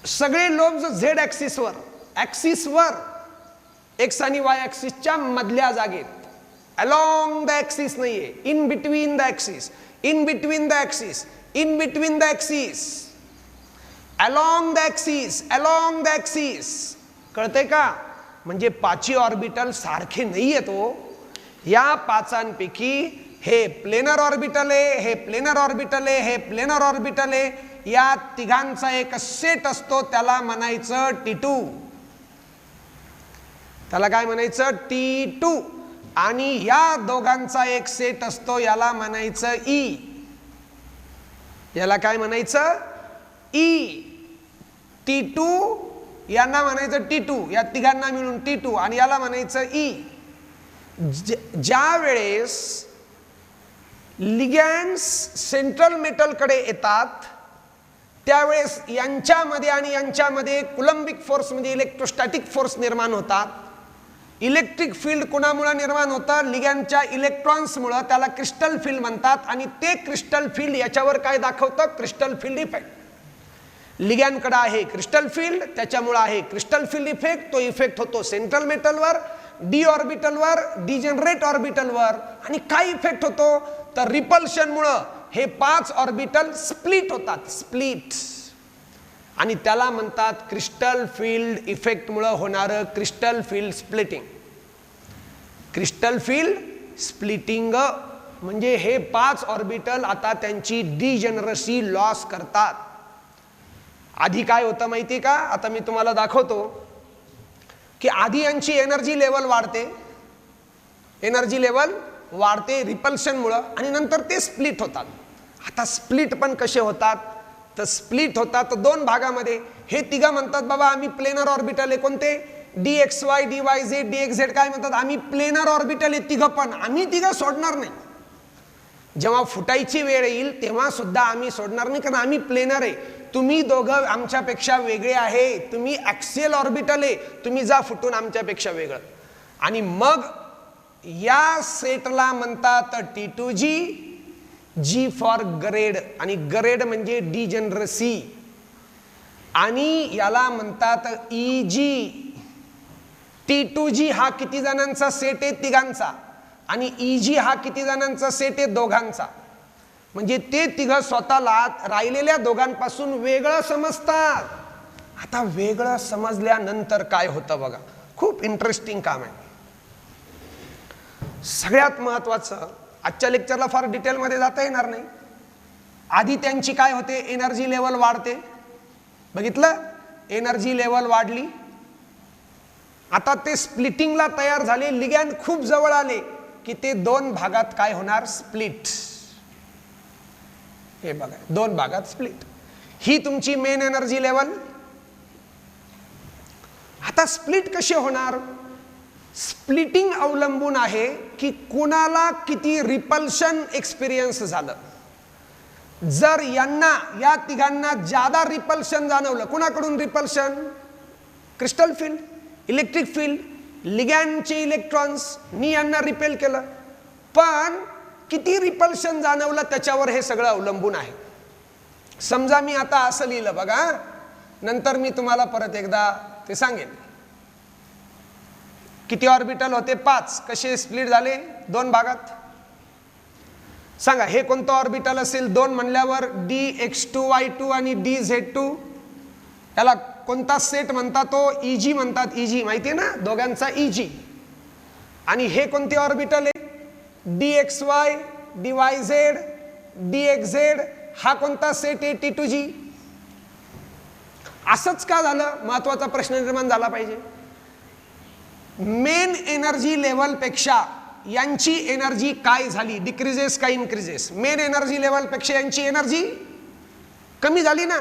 सगळे lobes z axis वर x आणि y ऍक्सिसच्या मधल्या जागेत, along the axis नाहीये, in between the axis, in between the axis, in between the axis, along the axis, along the axis. कळतंय का? म्हणजे पाची ऑर्बिटल सारखे नाहीये. तो या पाचांपैकी हे प्लेनर ऑर्बिटल आहे, हे प्लेनर ऑर्बिटल आहे, हे प्लेनर ऑर्बिटल आहे. या तिघांचा एक सेट असतो, त्याला म्हणायचं T2. त्याला काय म्हणायचं? T2. आणि या दोघांचा एक सेट असतो, याला म्हणायचं E. याला काय म्हणायचं? E. T2 यांना म्हणायचं T2, या तिघांना मिळून T2, आणि याला म्हणायचं E. ज्या वेळेस लिगॅंड्स सेंट्रल मेटल कडे येतात त्यावेळेस यांच्यामध्ये आणि यांच्यामध्ये कुलंबिक फोर्स म्हणजे इलेक्ट्रोस्टॅटिक फोर्स निर्माण होतात. इलेक्ट्रिक फील्ड कोणामुळे निर्माण होतं? लिगॅंडच्या इलेक्ट्रॉन्समुळे. त्याला क्रिस्टल फील्ड म्हणतात. आणि ते क्रिस्टल फील्ड याच्यावर काय दाखवतं? Crystal field effect. लिगॅंडकडे आहे क्रिस्टल फील्ड, त्याच्यामुळे आहे क्रिस्टल फील्ड इफेक्ट. तो इफेक्ट होतो सेंट्रल मेटलवर, डी ऑर्बिटलवर, डिजेनरेट ऑर्बिटलवर. आणि काय इफेक्ट होतो? तर रिपल्शनमुळे हे 5 ऑर्बिटल स्प्लिट होतात, स्प्लिट. आणि त्याला म्हणतात क्रिस्टल फील्ड इफेक्ट मुळे होणारं crystal field splitting. Crystal field splitting म्हणजे हे 5 ऑर्बिटल आता त्यांची डिजेनरसी लॉस करतात. आधी काय होतं माहिती का? आता मी तुम्हाला दाखवतो की आधी यांची एनर्जी लेवल वाढते, एनर्जी लेवल वाढते रिपल्शन मुळे, आणि नंतर ते स्प्लिट होतात. आता स्प्लिट पण कसे होतात? तर स्प्लिट होतात 2 भागामध्ये. हे तिघं म्हणतात बाबा आम्ही प्लेनर ऑर्बिटल आहे. कोणते? D x Y, D y Z, D x Z. काय म्हणतात? आम्ही प्लेनर ऑर्बिटल आहे तिघं, पण आम्ही तिघं सोडणार नाही. जेव्हा फुटायची वेळ येईल तेव्हा सुद्धा आम्ही सोडणार नाही, कारण आम्ही प्लेनर आहे. तुम्ही दोघं आमच्यापेक्षा वेगळे आहे. तुम्ही ऍक्सियल ऑर्बिटल आहे, तुम्ही जा फुटून आमच्यापेक्षा वेगळं. आणि मग या सेटला म्हणतात T2G, G फॉर गरेड. आणि गरेड म्हणजे डिजेनरसी. आणि याला म्हणतात EG. T2G हा किती जणांचा सेट आहे? तिघांचा. आणि EG हा किती जणांचा सेट आहे? दोघांचा. म्हणजे ते तिघं स्वतःला राहिलेल्या दोघांपासून वेगळं समजतात. आता वेगळं समजल्यानंतर काय होतं बघा, खूप इंटरेस्टिंग काम आहे. सगळ्यात महत्वाचं, आजच्या लेक्चरला फार डिटेलमध्ये जाता येणार नाही. आधी त्यांची काय होते? एनर्जी लेवल वाढते. बघितलं? एनर्जी लेवल वाढली. आता ते स्प्लिटिंगला तयार झाले, लिगॅंड खूप जवळ आले की ते 2 भागात काय होणार? स्प्लिट. हे बघा 2 भागात स्प्लिट. ही तुमची मेन एनर्जी लेवल. आता स्प्लिट कसे होणार? स्प्लिटिंग अवलंबून आहे की कुणाला किती रिपल्शन एक्सपिरियन्स झालं. जर यांना, या तिघांना जादा रिपल्शन जाणवलं, कुणाकडून repulsion? Crystal field, electric field, लिगॅंडचे इलेक्ट्रॉन्स नी यांना रिपेल केलं. पण किती रिपल्शन जाणवलं त्याच्यावर हे सगळं अवलंबून आहे. समजा मी आता असं लिहिलं बघा, नंतर मी तुम्हाला परत एकदा ते सांगेन. किती ऑर्बिटल होते? 5. कसे स्प्लिट झाले? 2 भागात. सांगा हे कोणतं ऑर्बिटल असेल? 2 म्हणल्यावर DX2Y2 आणि DZ2. याला कोणता सेट म्हणतात? तो EG म्हणतात. EG माहिती आहे ना, दोघांचा EG. आणि हे कोणते ऑर्बिटल आहे? DXY, DYZ, DXZ. हा कोणता सेट आहे? T2G. असंच का झालं? महत्वाचा प्रश्न निर्माण झाला पाहिजे. मेन एनर्जी लेवल पेक्षा यांची एनर्जी काय झाली? डिक्रीजेस का इन्क्रीजेस? मेन एनर्जी लेवल पेक्षा यांची एनर्जी कमी झाली ना.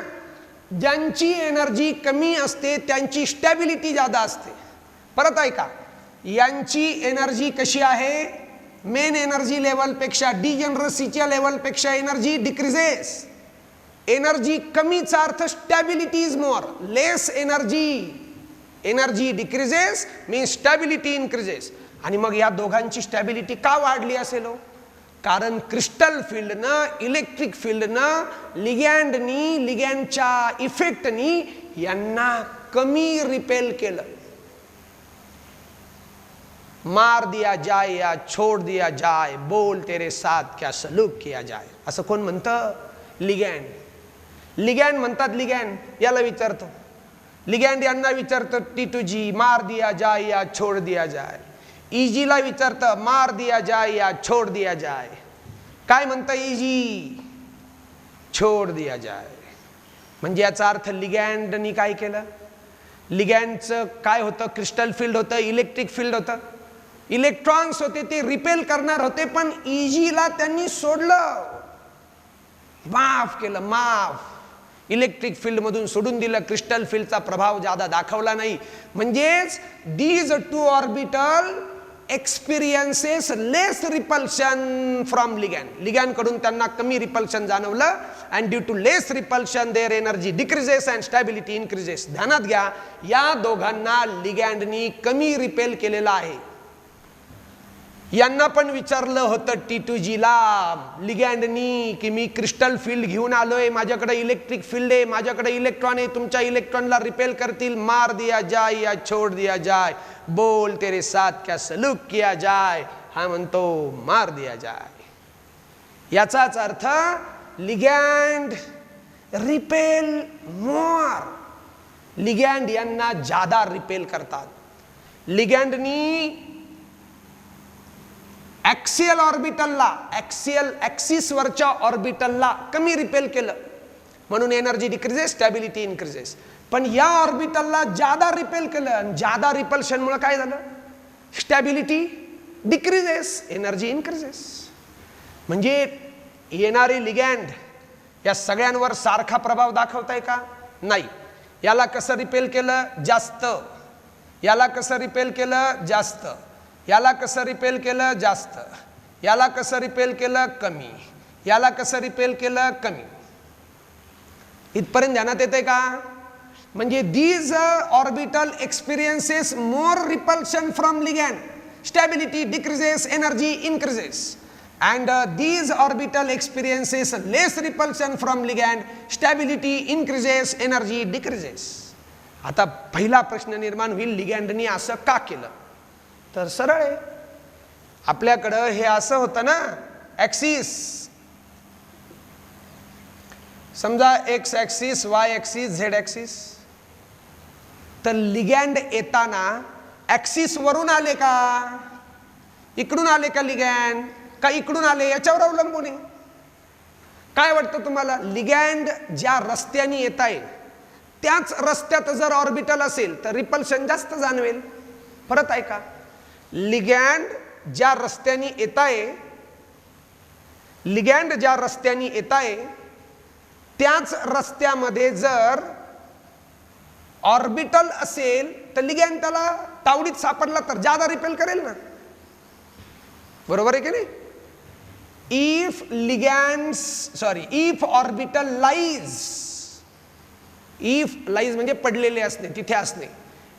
ज्यांची एनर्जी कमी असते त्यांची स्टॅबिलिटी जादा असते. परत ऐका, यांची एनर्जी कशी आहे, मेन एनर्जी लेवलपेक्षा डिजनरसीच्या लेवलपेक्षा एनर्जी डिक्रीजेस. एनर्जी कमीचा अर्थ stability is more. Less energy decreases means stability increases. आणि मग या दोघांची स्टॅबिलिटी का वाढली असेल? कारण क्रिस्टल फील्डनं, इलेक्ट्रिक फील्डनं, लिगँडच्या इफेक्टनी यांना कमी रिपेल केलं. मार दिया जाए या छोड़ दिया जाए, बोल तेरे साथ क्या सलूक किया जाए, असं कोण म्हणतं? लिगँड म्हणतात. लिगँड याला विचारतो, लिगँड यांना विचारतो T2G, मार दिया जाए या छोड़ दिया जाए. ईजीला विचारतं, मार दिया जाए या छोड़ दिया जाए. काय म्हणतं ईजी? छोड़ दिया जाए. म्हणजे याचा अर्थ लिगँडनी काय केलं? लिगँडचं काय होतं? क्रिस्टल फील्ड होतं, इलेक्ट्रिक फील्ड होतं, इलेक्ट्रॉन्स होते, ते रिपेल करणार होते, पण ईजीला त्यांनी सोडलं, माफ केलं, माफ. इलेक्ट्रिक फील्ड मधून सोडून दिलं, क्रिस्टल फील्डचा प्रभाव जादा दाखवला नाही. म्हणजेच these two orbital experiences less repulsion from ligand कडून त्यांना कमी रिपल्शन जाणवलं. And due to less repulsion their energy decreases and stability increases. ध्यानात घ्या, या दोघांना लिगँडनी कमी रिपेल केलेला आहे. यांना पण विचारलं होतं T2Gला लिगँडनी की मी क्रिस्टल फील्ड घेऊन आलोय, माझ्याकडे इलेक्ट्रिक फील्ड आहे, माझ्याकडे इलेक्ट्रॉन आहे, तुमच्या इलेक्ट्रॉनला रिपेल करतील, मार दिया जाए या छोड़ दिया जाए, बोल तेरे साथ क्या सलूक किया जाए. हा म्हणतो मार दिया जाए. याचाच अर्थ लिगँड रिपेल मोर. लिगँड यांना जादा रिपेल करतात. लिगँडनी ऍक्सियल ऑर्बिटलला, ऍक्सिस वरच्या ऑर्बिटलला कमी रिपेल केलं, म्हणून एनर्जी डिक्रीजेस, स्टॅबिलिटी इन्क्रीजेस. पण या ऑर्बिटलला जादा रिपेल केलं, आणि जादा रिपल्शन मुळे काय झालं? Stability decreases, energy increases. म्हणजे येणारे लिगँड या सगळ्यांवर सारखा प्रभाव दाखवताय का? नाही. याला कसं रिपेल केलं? जास्त. याला कसं रिपेल केलं? जास्त. याला कसं रिपेल केलं? जास्त. याला कसं रिपेल केलं? कमी. याला कसं रिपेल केलं? कमी. इथपर्यंत ध्यानात येते का? म्हणजे these orbital experiences more repulsion from ligand, stability decreases, energy increases. And these orbital experiences less repulsion from ligand, stability increases, energy decreases. आता पहिला प्रश्न निर्माण होईल, लिगँडनी असं का केलं? तर सरळ आहे. आपल्याकडं हे असं होतं ना, ऍक्सिस, समजा x axis, Y axis, Z axis. तर लिगँड येताना ऍक्सिस वरून आले का, इकडून आले का लिगँड, का इकडून आले, याच्यावर अवलंबून आहे. काय वाटतं तुम्हाला? लिगँड ज्या रस्त्याने येत आहे त्याच रस्त्यात जर ऑर्बिटल असेल तर रिपल्शन जास्त जाणवेल. परत ऐका, लिगँड ज्या रस्त्याने येत आहे, लिगँड ज्या रस्त्याने येत आहे त्याच रस्त्यामध्ये जर ऑर्बिटल असेल तर लिगँड त्याला तावडीत सापडला तर जादा रिपेल करेल ना. बरोबर आहे की नाही? If orbital lies, if lies म्हणजे पडलेले असणे, तिथे असणे.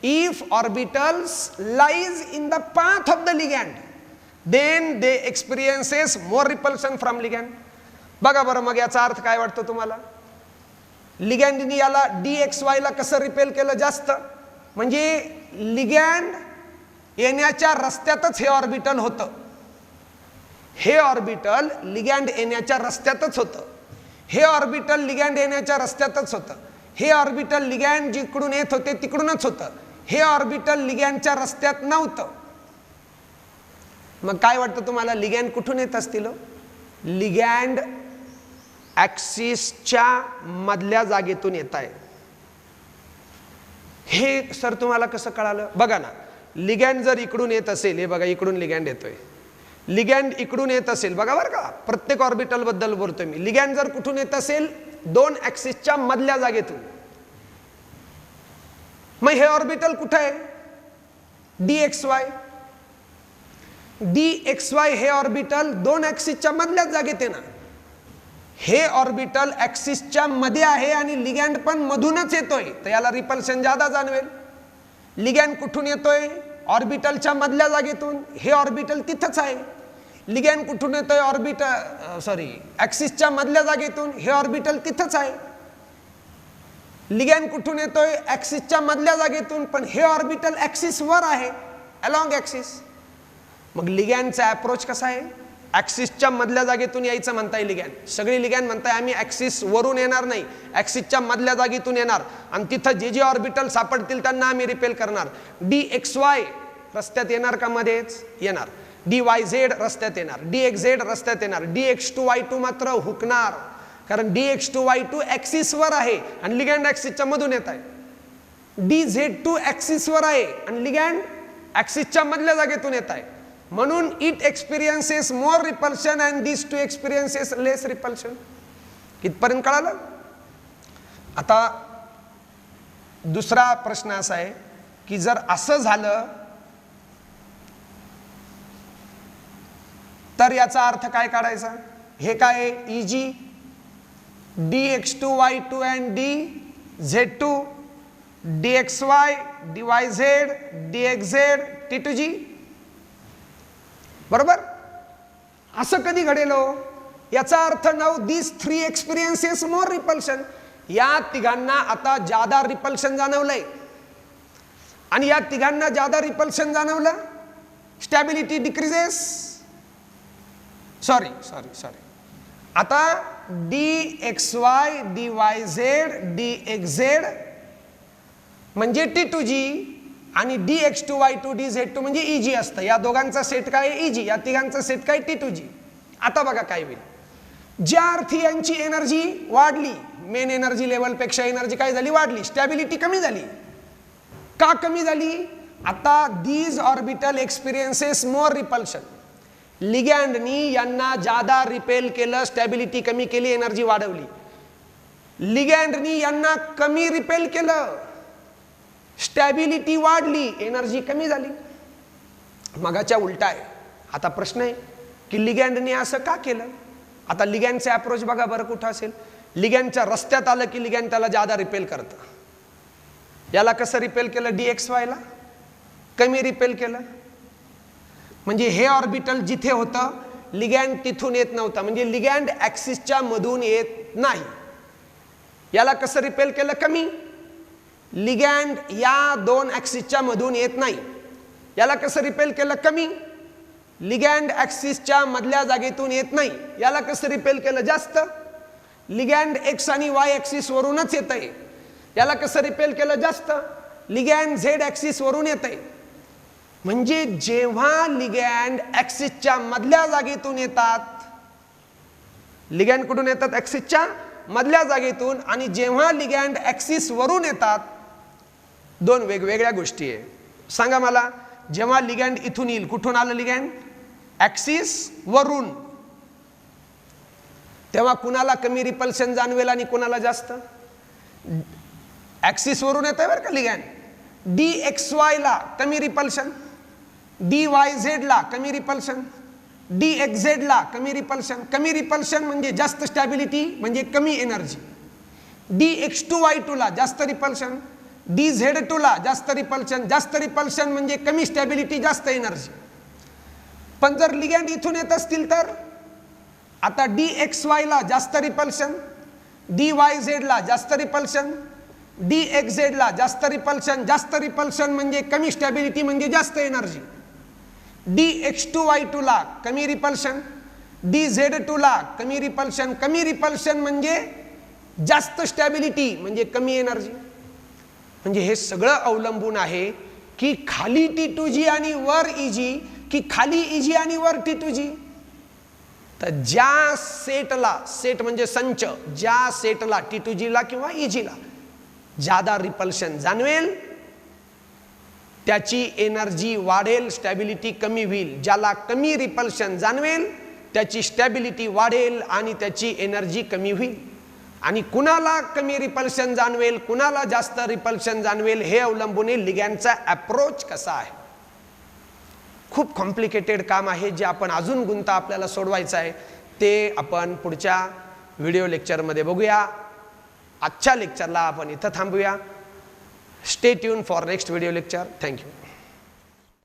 If orbitals lies in the path of the ligand, then they experiences more repulsion from ligand. बघा बरं, मग याचा अर्थ काय वाटतो तुम्हाला? लिगँडनी याला DXY ला कसं रिपेल केलं? जास्त. म्हणजे लिगँड येण्याच्या रस्त्यातच हे ऑर्बिटल होतं. हे ऑर्बिटल लिगँड येण्याच्या रस्त्यातच होतं. हे ऑर्बिटल लिगँड येण्याच्या रस्त्यातच होतं. हे ऑर्बिटल लिगँड जिकडून येत होते तिकडूनच होतं. हे ऑर्बिटल लिगँडच्या रस्त्यात नव्हतं. मग काय वाटतं तुम्हाला? लिगँड कुठून येत असतील? लिगँड ऍक्सिसच्या मधल्या जागेतून येत आहे. हे सर तुम्हाला कसं कळालं? बघा ना, लिगँड जर इकडून येत असेल, हे बघा इकडून लिगँड येतोय, लिगँड इकडून येत असेल, बघा बरं का, प्रत्येक ऑर्बिटल बद्दल बोलतोय मी. लिगँड जर कुठून येत असेल? दोन ऍक्सिसच्या मधल्या जागेतून. मग हे ऑर्बिटल कुठे आहे? DXY. DXY हे ऑर्बिटल दोन ऍक्सिसच्या मधल्याच जागेत आहे ना. हे ऑर्बिटल ऍक्सिसच्या मध्ये आहे आणि लिगॅंड पण मधूनच येतोय, तर याला रिपल्शन ज्यादा जाणवेल. लिगॅंड कुठून येतोय? ऑर्बिटलच्या मधल्या जागेतून. हे ऑर्बिटल तिथंच आहे. लिगॅंड कुठून येतोय? ऍक्सिसच्या मधल्या जागेतून. हे ऑर्बिटल तिथंच आहे. लिगॅंड कुठून येतोय? ऍक्सिसच्या मधल्या जागेतून, पण हे ऑर्बिटल ऍक्सिस वर आहे, अलॉंग ऍक्सिस. मग लिगॅंडचा अप्रोच कसा आहे? ऍक्सिसच्या मधल्या जागेतून यायचं म्हणताय लिगॅंड. सगळी लिगॅंड म्हणताय आम्ही ऍक्सिस वरून येणार नाही, ऍक्सिसच्या मधल्या जागेतून येणार आणि तिथं जे जे ऑर्बिटल सापडतील त्यांना आम्ही रिपेल करणार. DXY रस्त्यात येणार का? मध्येच येणार. DYZ रस्त्यात येणार, DXZ रस्त्यात येणार, DX2Y2 मात्र हुकणार, कारण DX2Y2 ऍक्सिस वर आहे आणि लिगॅंड ऍक्सिसच्या मधून येत आहे. DZ2 ऍक्सिस वर आहे आणि लिगॅंड ऍक्सिसच्या मधल्या जागेतून येत आहे. म्हणून it experiences more repulsion and this two experiences less repulsion. इथपर्यंत कळालं? आता दुसरा प्रश्न असा आहे की जर असं झालं तर याचा अर्थ काय काढायचा? हे काय? EG, DX2Y2 and DZ2, DXY, DYZ, DXZ, T2G. बरोबर? असं कधी घडेल? याचा अर्थ नाउ दिस 3 एक्सपिरियन्सेस मोर रिपल्शन. या तिघांना आता जादा रिपल्शन जाणवलंय आणि या तिघांना जादा रिपल्शन जाणवलं, स्टॅबिलिटी डिक्रीजेस. सॉरी आता DXY, DYZ, DXZ म्हणजे T2G आणि DX2Y2, DZ2 म्हणजे EG असतं. या दोघांचा सेट काय? EG. या तिघांचा सेट काय? T2G. आता बघा काय होईल. ज्या अर्थी यांची एनर्जी वाढली, मेन एनर्जी लेवल पेक्षा एनर्जी काय झाली? वाढली. स्टॅबिलिटी कमी झाली. का कमी झाली? आता these orbital experiences more repulsion. लिगॅंडनी यांना जादा रिपेल केलं, स्टॅबिलिटी कमी केली, एनर्जी वाढवली. लिगॅंडनी यांना कमी रिपेल केलं, स्टॅबिलिटी वाढली, एनर्जी कमी झाली. मगाच्या उलटा आहे. आता प्रश्न आहे की लिगॅंडने असं का केलं? आता लिगॅंडचे अप्रोच बघा बरं कुठं असेल. लिगॅंडच्या रस्त्यात आलं की लिगॅंड त्याला जादा रिपेल करतं. याला कसं रिपेल केलं? DXY ला कमी रिपेल केलं. म्हणजे हे ऑर्बिटल जिथे होतं लिगॅंड तिथून येत नव्हता, म्हणजे लिगॅंड ऍक्सिसच्या मधून येत नाही. याला कसं रिपेल केलं? कमी. लिगॅंड या दोन ऍक्सिसच्या मधून येत नाही. याला कसं रिपेल केलं? कमी. लिगॅंड ऍक्सिसच्या मधल्या जागेतून येत नाही. याला कसं रिपेल केलं? जास्त. लिगॅंड X आणि Y ऍक्सिस वरूनच येत आहे. याला कसं रिपेल केलं? जास्त. लिगॅंड Z ऍक्सिस वरून येत आहे. म्हणजे जेव्हा लिगॅंड ऍक्सिसच्या मधल्या जागेतून येतात, लिगॅंड कुठून येतात? ऍक्सिसच्या मधल्या जागेतून. आणि जेव्हा लिगॅंड ऍक्सिस वरून येतात, दोन वेगवेगळ्या गोष्टी आहे. सांगा मला, जेव्हा लिगॅंड इथून येईल, कुठून आलं लिगॅंड? ऍक्सिस वरून, तेव्हा कुणाला कमी रिपल्शन जाणवेल आणि कुणाला जास्त? ऍक्सिस वरून येत आहे बरं का लिगॅंड. DXY ला कमी रिपल्शन, DYZ ला कमी रिपल्शन, DXZ ला कमी रिपल्शन. कमी रिपल्शन म्हणजे जास्त स्टॅबिलिटी म्हणजे कमी एनर्जी. DX2Y2 ला जास्त रिपल्शन, DZ2 ला जास्त रिपल्शन. जास्त रिपल्शन म्हणजे कमी स्टॅबिलिटी जास्त एनर्जी. पण जर लिगॅंड इथून येत असतील तर आता DXY ला जास्त रिपल्शन, DYZ ला जास्त रिपल्शन, DXZ ला जास्त रिपल्शन. जास्त रिपल्शन म्हणजे कमी स्टॅबिलिटी म्हणजे जास्त एनर्जी. DX2Y2 ला कमी रिपल्शन, DZ2 ला कमी रिपल्शन. कमी रिपल्शन म्हणजे जास्त स्टॅबिलिटी म्हणजे कमी एनर्जी. म्हणजे हे सगळं अवलंबून आहे की खाली T2G आणि वर EG, की खाली EG आणि वर T2G. तर ज्या सेटला, सेट म्हणजे संच, ज्या सेटला T2G ला किंवा EG ला जादा रिपल्शन जाणवेल त्याची एनर्जी वाढेल, स्टॅबिलिटी कमी होईल. ज्याला कमी रिपल्शन जाणवेल त्याची स्टॅबिलिटी वाढेल आणि त्याची एनर्जी कमी होईल. आणि कुणाला कमी रिपल्शन जाणवेल, कुणाला जास्त रिपल्शन जाणवेल हे अवलंबून लिगॅंडचा अप्रोच कसा आहे. खूप कॉम्प्लिकेटेड काम आहे जे आपण अजून गुंता आपल्याला सोडवायचा आहे. ते आपण पुढच्या व्हिडिओ लेक्चरमध्ये बघूया. आजच्या लेक्चरला आपण इथं थांबूया. Stay tune for next video lecture. Thank you.